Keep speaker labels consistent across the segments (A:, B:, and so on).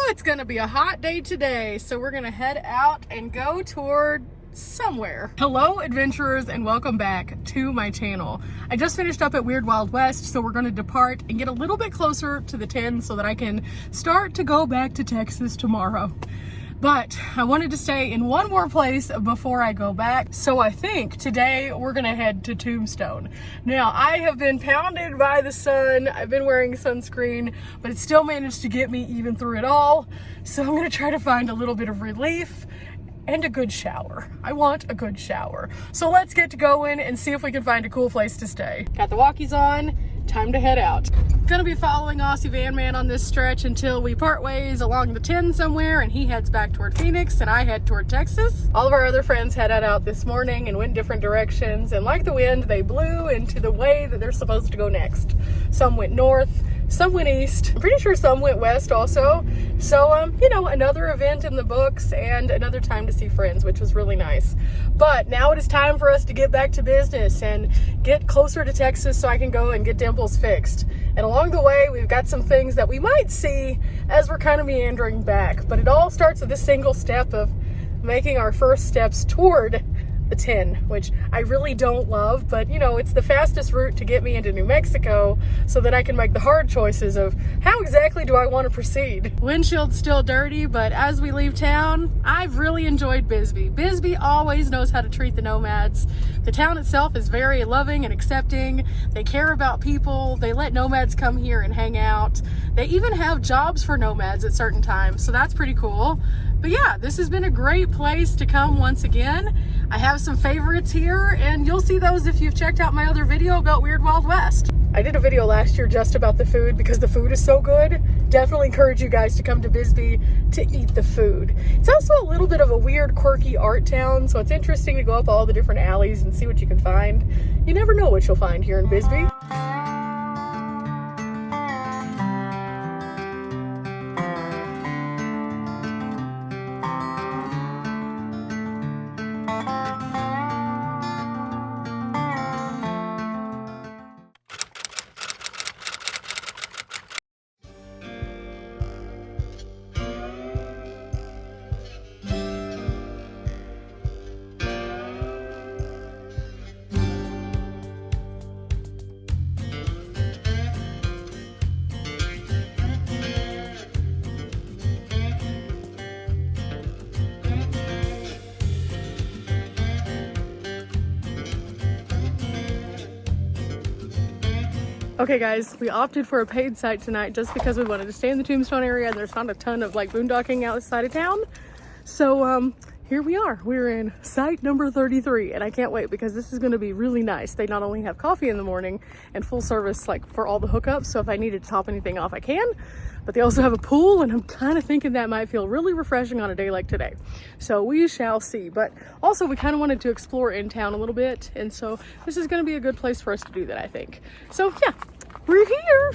A: it's gonna be a hot day today, so we're gonna head out and go toward somewhere. Hello adventurers, and welcome back to my channel. I just finished up at Weird Wild West, so we're gonna depart and get a little bit closer to the 10 so that I can start to go back to Texas tomorrow. But I wanted to stay in one more place before I go back. So I think today we're gonna head to Tombstone. Now, I have been pounded by the sun. I've been wearing sunscreen, but it still managed to get me even through it all. So I'm gonna try to find a little bit of relief and a good shower. I want a good shower. So let's get to going and see if we can find a cool place to stay. Got the walkies on, time to head out. Gonna be following Aussie Van Man on this stretch until we part ways along the 10 somewhere, and he heads back toward Phoenix and I head toward Texas. All of our other friends headed out this morning and went different directions, and like the wind, they blew into the way that they're supposed to go next. Some went north, some went east. I'm pretty sure some went west also. So, you know, another event in the books and another time to see friends, which was really nice. But now it is time for us to get back to business and get closer to Texas so I can go and get dimples fixed. And along the way, we've got some things that we might see as we're kind of meandering back. But it all starts with this single step of making our first steps toward the 10, which I really don't love, but you know, it's the fastest route to get me into New Mexico so that I can make the hard choices of how exactly do I want to proceed. Windshield's still dirty, but as we leave town, I've really enjoyed Bisbee. Bisbee always knows how to treat the nomads. The town itself is very loving and accepting. They care about people. They let nomads come here and hang out. They even have jobs for nomads at certain times, so that's pretty cool. But yeah, this has been a great place to come once again. I have some favorites here, and you'll see those if you've checked out my other video about Weird Wild West. I did a video last year just about the food because the food is so good. Definitely encourage you guys to come to Bisbee to eat the food. It's also a little bit of a weird, quirky art town, so it's interesting to go up all the different alleys and see what you can find. You never know what you'll find here in Bisbee. Okay guys, we opted for a paid site tonight just because we wanted to stay in the Tombstone area, and there's not a ton of like boondocking outside of town. So here we are. We're in site number 33, and I can't wait because this is going to be really nice. They not only have coffee in the morning and full service like for all the hookups, so if I needed to top anything off I can, but they also have a pool, and I'm kind of thinking that might feel really refreshing on a day like today. So we shall see. But also we kind of wanted to explore in town a little bit, and so this is going to be a good place for us to do that, I think. So yeah, we're here.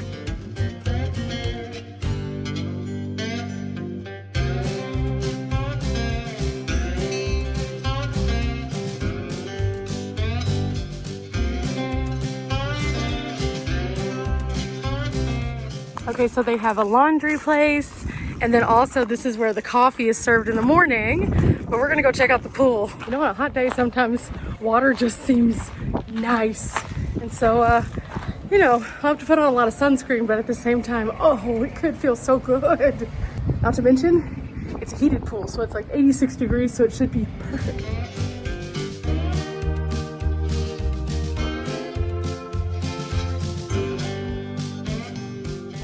A: Okay, so they have a laundry place, and then also this is where the coffee is served in the morning, but we're gonna go check out the pool. You know, on a hot day, sometimes water just seems nice. And so, you know, I'll have to put on a lot of sunscreen, but at the same time, oh, it could feel so good. Not to mention, it's a heated pool, so it's like 86 degrees, so it should be perfect.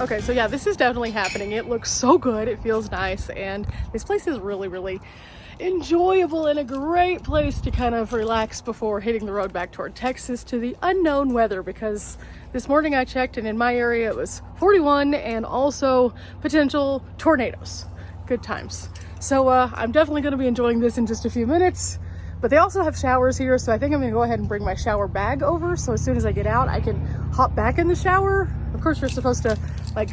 A: Okay, so yeah, this is definitely happening. It looks so good, it feels nice, and this place is really, really enjoyable and a great place to kind of relax before hitting the road back toward Texas to the unknown weather, because this morning I checked and in my area it was 41 and also potential tornadoes. Good times. So I'm definitely going to be enjoying this in just a few minutes. But they also have showers here, so I think I'm gonna go ahead and bring my shower bag over, so as soon as I get out I can hop back in the shower. Of course you're supposed to like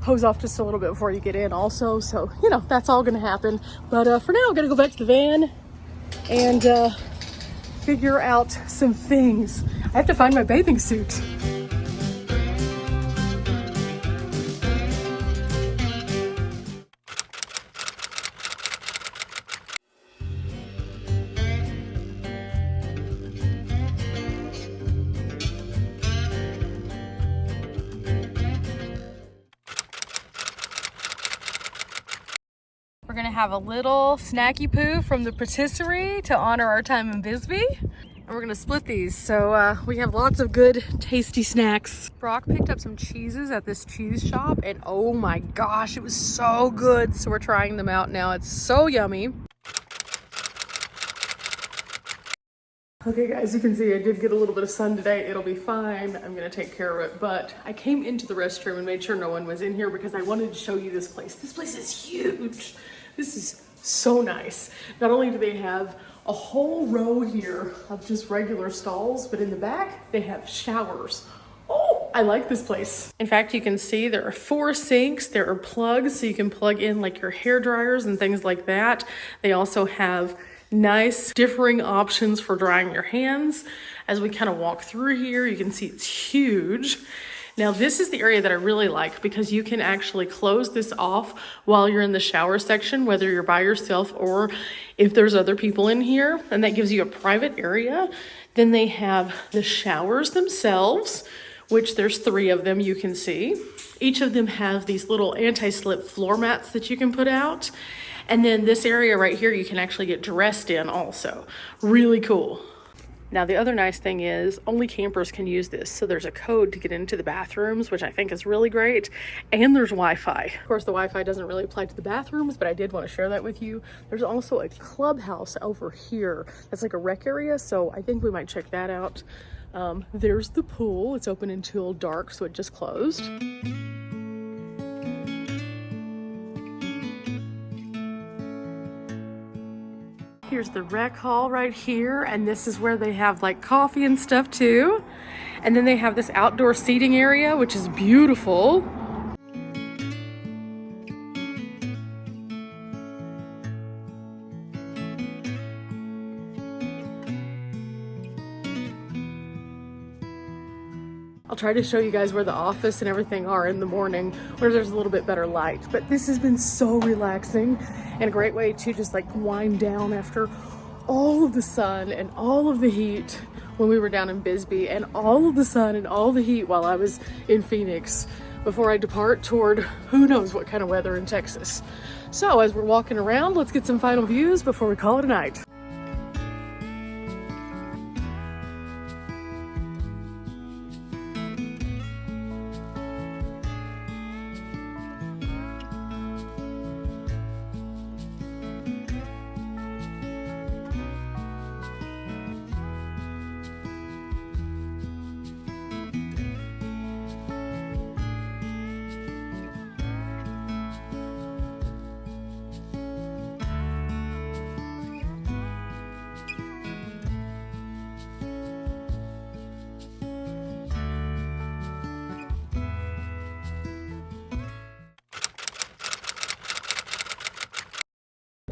A: hose off just a little bit before you get in also, so you know, that's all gonna happen. But for now I'm gonna go back to the van and figure out some things. I have to find my bathing suit. gonna have a little snacky poo from the patisserie to honor our time in Bisbee. And we're gonna split these. So we have lots of good, tasty snacks. Brock picked up some cheeses at this cheese shop and oh my gosh, it was so good. So we're trying them out now. It's so yummy. Okay guys, you can see I did get a little bit of sun today. It'll be fine. I'm gonna take care of it. But I came into the restroom and made sure no one was in here because I wanted to show you this place. This place is huge. This is so nice. Not only do they have a whole row here of just regular stalls, but in the back, they have showers. Oh, I like this place. In fact, you can see there are 4 sinks. There are plugs, so you can plug in like your hair dryers and things like that. They also have nice differing options for drying your hands. As we kind of walk through here, you can see it's huge. Now this is the area that I really like because you can actually close this off while you're in the shower section, whether you're by yourself or if there's other people in here, and that gives you a private area. Then they have the showers themselves, which there's 3 of them you can see. Each of them have these little anti-slip floor mats that you can put out. And then this area right here, you can actually get dressed in also. Really cool. Now the other nice thing is only campers can use this. So there's a code to get into the bathrooms, which I think is really great. And there's Wi-Fi. Of course, the Wi-Fi doesn't really apply to the bathrooms, but I did want to share that with you. There's also a clubhouse over here. That's like a rec area. So I think we might check that out. There's the pool. It's open until dark, so it just closed. Here's the rec hall right here, and this is where they have like coffee and stuff too. And then they have this outdoor seating area, which is beautiful. I'll try to show you guys where the office and everything are in the morning where there's a little bit better light. But this has been so relaxing and a great way to just like wind down after all of the sun and all of the heat when we were down in Bisbee, and all of the sun and all the heat while I was in Phoenix before I depart toward who knows what kind of weather in Texas. So as we're walking around, let's get some final views before we call it a night.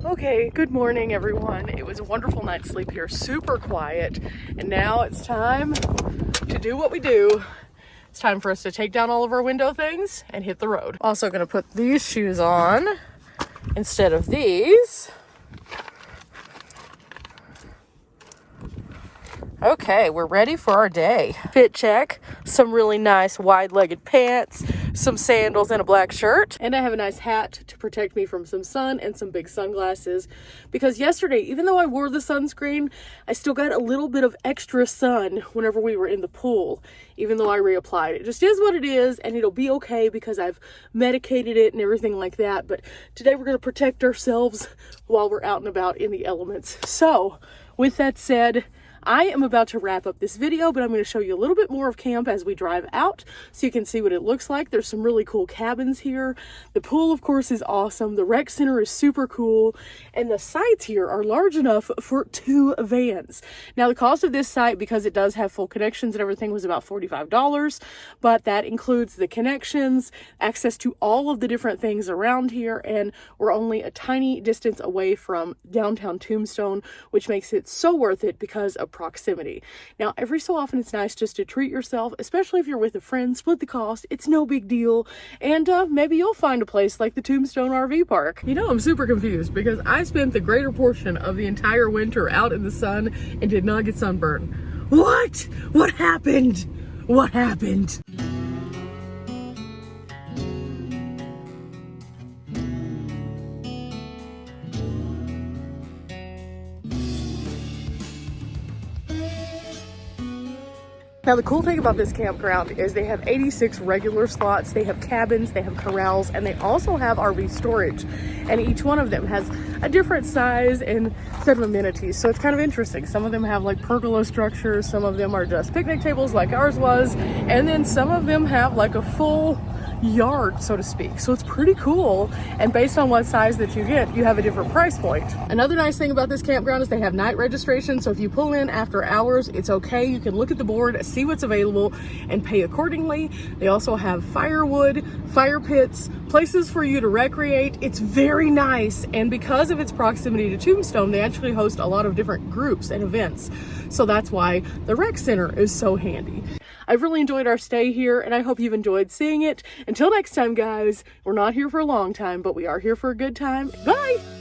A: Okay, good morning everyone. It was a wonderful night's sleep here, super quiet, and now it's time to do what we do. It's time for us to take down all of our window things and hit the road. Also gonna put these shoes on instead of these. Okay, we're ready for our day. Fit check, some really nice wide-legged pants, some sandals, and a black shirt. And I have a nice hat to protect me from some sun and some big sunglasses. Because yesterday, even though I wore the sunscreen, I still got a little bit of extra sun whenever we were in the pool, even though I reapplied. It just is what it is, and it'll be okay because I've medicated it and everything like that. But today we're gonna protect ourselves while we're out and about in the elements. So, with that said, I am about to wrap up this video, but I'm going to show you a little bit more of camp as we drive out so you can see what it looks like. There's some really cool cabins here. The pool, of course, is awesome. The rec center is super cool. And the sites here are large enough for 2 vans. Now, the cost of this site, because it does have full connections and everything, was about $45, but that includes the connections, access to all of the different things around here, and we're only a tiny distance away from downtown Tombstone, which makes it so worth it because of proximity. Now, every so often it's nice just to treat yourself, especially if you're with a friend. Split the cost. It's no big deal. And maybe you'll find a place like the Tombstone RV Park. You know, I'm super confused because I spent the greater portion of the entire winter out in the sun and did not get sunburned. What? What happened? What happened? Now, the cool thing about this campground is they have 86 regular slots, they have cabins, they have corrals, and they also have RV storage. And each one of them has a different size and set of amenities. So it's kind of interesting. Some of them have like pergola structures, some of them are just picnic tables like ours was, and then some of them have like a full yard, so to speak. So it's pretty cool, and based on what size that you get, you have a different price point. Another nice thing about this campground is they have night registration, so if you pull in after hours, it's okay. You can look at the board, see what's available, and pay accordingly. They also have firewood, fire pits, places for you to recreate. It's very nice, and because of its proximity to Tombstone, they actually host a lot of different groups and events. So that's why the rec center is so handy. I've really enjoyed our stay here, and I hope you've enjoyed seeing it. Until next time, guys, we're not here for a long time, but we are here for a good time. Bye!